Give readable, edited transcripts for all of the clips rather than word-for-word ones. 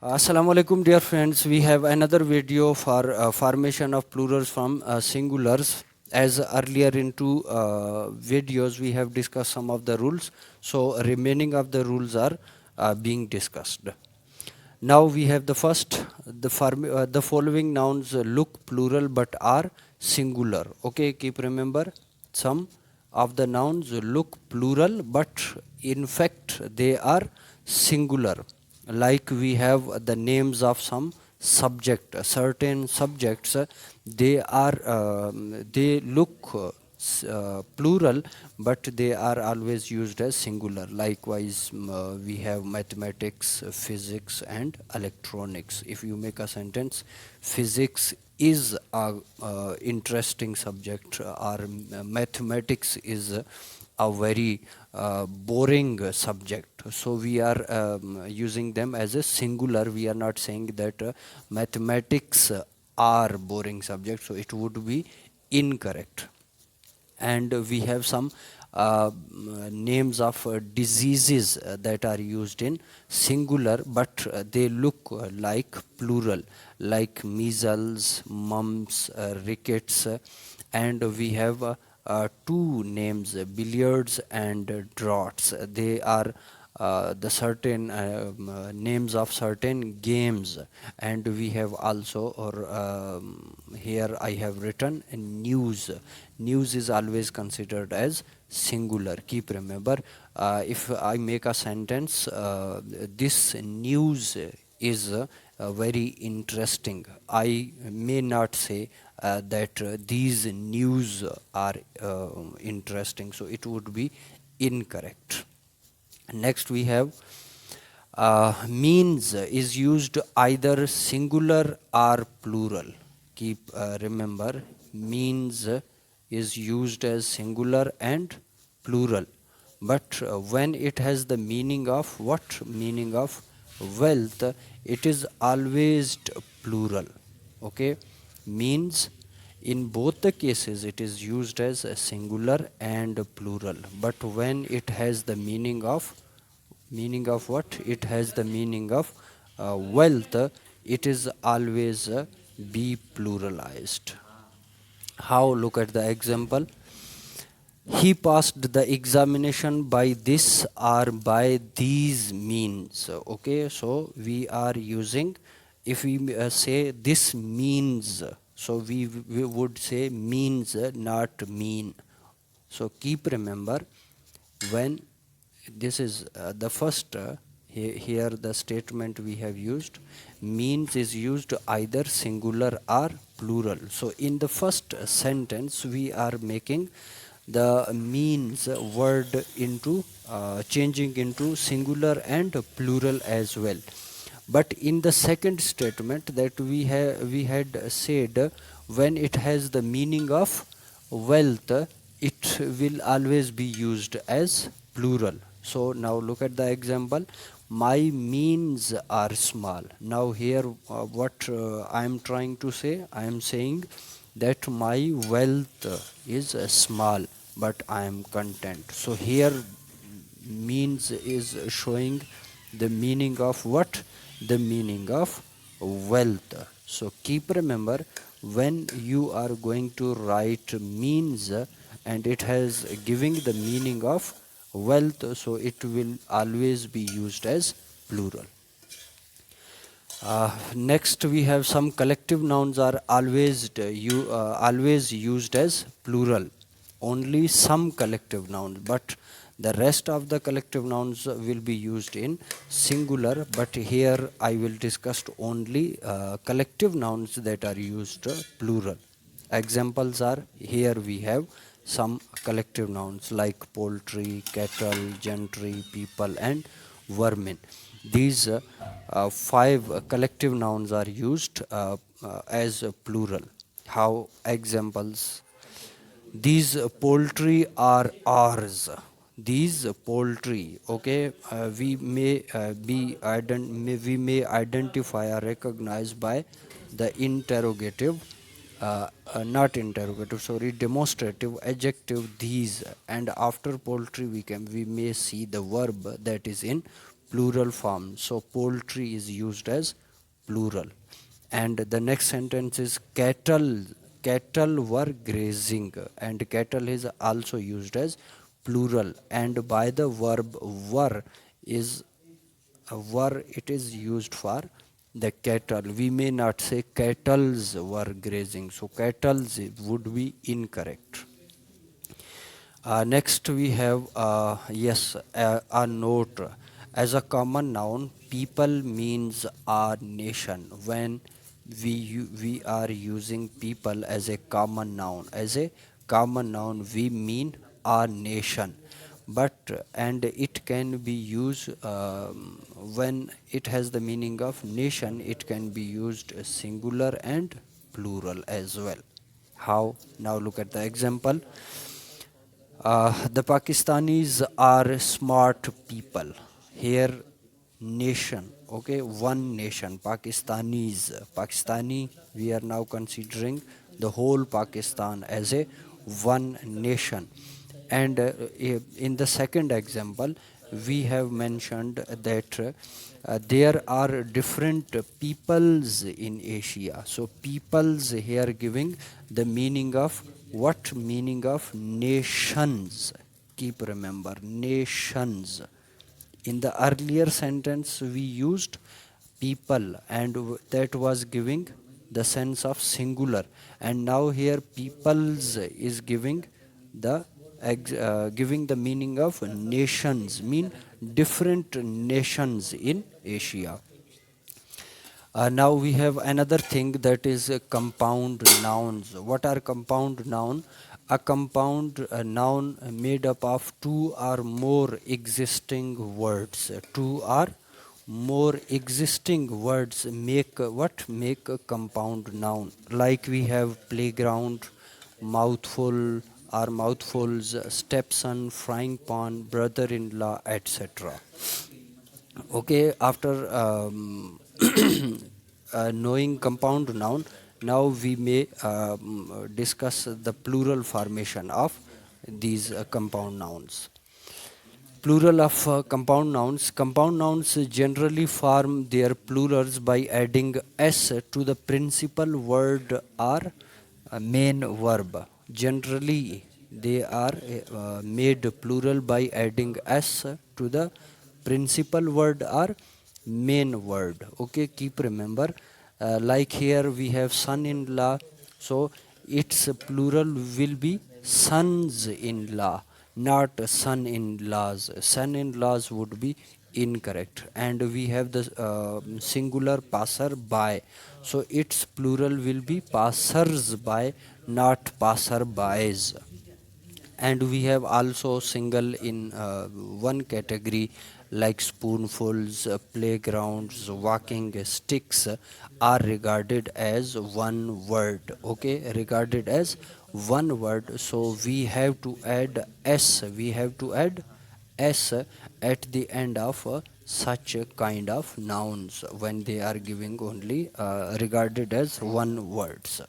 Assalamu alaikum, dear friends. We have another video for formation of plurals from singulars. As earlier in two videos, we have discussed some of the rules. So remaining of the rules are being discussed. Now we have the first, the following nouns look plural but are singular. Okay, keep remember, some of the nouns look plural but in fact they are singular. Like we have the names of some subject, certain subjects, they look plural but they are always used as singular. Likewise, we have mathematics, physics and electronics. If you make a sentence, physics is a interesting subject, or mathematics is a very boring subject, so we are using them as a singular. We are not saying that mathematics are boring subject, so it would be incorrect. And we have some names of diseases that are used in singular but they look like plural, like measles, mumps, rickets, and we have two names, billiards and draughts. They are the certain names of certain games. And we have also, or here I have written news. News is always considered as singular. Keep remember, if I make a sentence, this news is very interesting, I may not say that these news are interesting, so it would be incorrect. Next we have means is used either singular or plural. Keep remember, means is used as singular and plural, but when it has the meaning of what? Meaning of wealth, it is always plural. Okay, means in both the cases it is used as a singular and plural, but when it has the meaning of what? It has the meaning of wealth, it is always be pluralized. How? Look at the example. He passed the examination by this or by these means. Okay, so we are using, if we say this means, so we would say means, not mean. So keep remember, when this is the first, here the statement we have used, means is used either singular or plural. So in the first sentence we are making the means word into changing into singular and plural as well. But in the second statement that we had said, when it has the meaning of wealth, it will always be used as plural. So now look at the example. My means are small. Now here what I am trying to say, I am saying that my wealth is small but I am content. So here means is showing the meaning of what? The meaning of wealth. So keep remember, when you are going to write means and it has giving the meaning of wealth, so it will always be used as plural. Next we have some collective nouns are always used as plural. Only some collective nouns, but the rest of the collective nouns will be used in singular. But here I will discuss only collective nouns that are used plural. Examples are, here we have some collective nouns like poultry, cattle, gentry, people and vermin. These five collective nouns are used as plural. How? Examples: these poultry are ours. These poultry. Okay, we may we may identify or recognize by the interrogative, not interrogative, sorry, demonstrative adjective these, and after poultry we may see the verb that is in plural form. So poultry is used as plural. And the next sentence is cattle were grazing, and cattle is also used as plural, and by the verb were is were it is used for the cattle. We may not say cattles were grazing, so cattles would be incorrect. Next, we have yes, a note. As a common noun, people means our nation. When we are using people as a common noun, we mean our nation. But and it can be used when it has the meaning of nation. It can be used singular and plural as well. How? Now look at the example. The Pakistanis are smart people. Here, nation, okay, one nation, Pakistani, we are now considering the whole Pakistan as a one nation. And in the second example, we have mentioned that there are different peoples in Asia. So, peoples here giving the meaning of what meaning of nations. Keep remember nations. In the earlier sentence, we used people, and that was giving the sense of singular. And now here, peoples is the giving the meaning of nations, mean different nations in Asia. Now we have another thing, that is compound nouns. What are compound noun? A compound noun made up of two or more existing words. Two or more existing words make what? Make a compound noun. Like we have playground, mouthful or mouthfuls, stepson, frying pan, brother-in-law, etc. Okay, after knowing compound noun, now we may discuss the plural formation of these compound nouns. Plural of compound nouns. Compound nouns generally form their plurals by adding s to the principal word or main verb. Generally, they are made plural by adding s to the principal word or main word. Okay, keep remember. Like here we have son-in-law, so its plural will be sons-in-law, not son-in-laws. Son-in-laws would be incorrect. And we have the singular passer-by, so its plural will be passers-by, not passer-bys. And we have also single in one category, like spoonfuls, playgrounds, walking sticks are regarded as one word. Okay, regarded as one word, so we have to add s at the end of such a kind of nouns when they are giving only regarded as one words.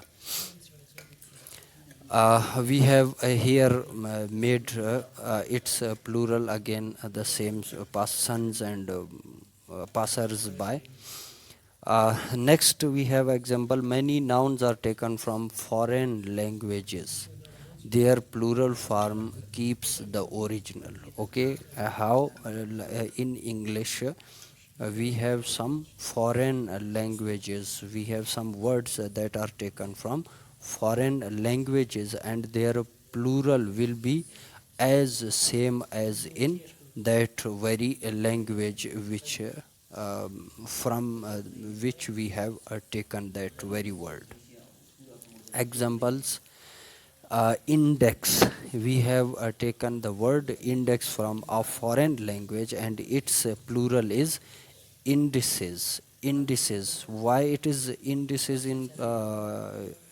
We have here made its plural again the same, persons and passers by. Next, we have example. Many nouns are taken from foreign languages. Their plural form keeps the original. Okay, how in English we have some foreign languages. We have some words that are taken from foreign languages, and their plural will be as same as in that very language which from which we have taken that very word. Examples: index. We have taken the word index from a foreign language, and its plural is indices. Indices. Why it is indices in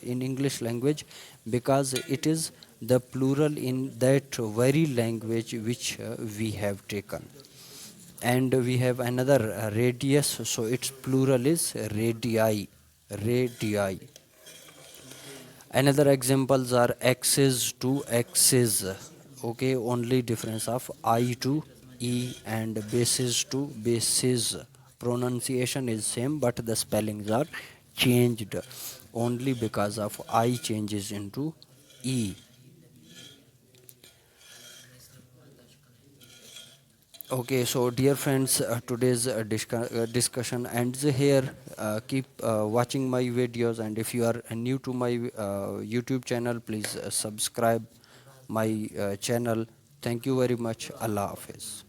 English language? Because it is the plural in that very language which we have taken. And we have another radius, so its plural is radii. Radii. Another examples are axis to axis. Okay, only difference of I to e, and basis to basis. Pronunciation is same, but the spellings are changed only because of I changes into e. Okay, so dear friends, today's discussion ends here. Keep watching my videos, and if you are new to my YouTube channel, please subscribe my channel. Thank you very much. Allah Hafiz.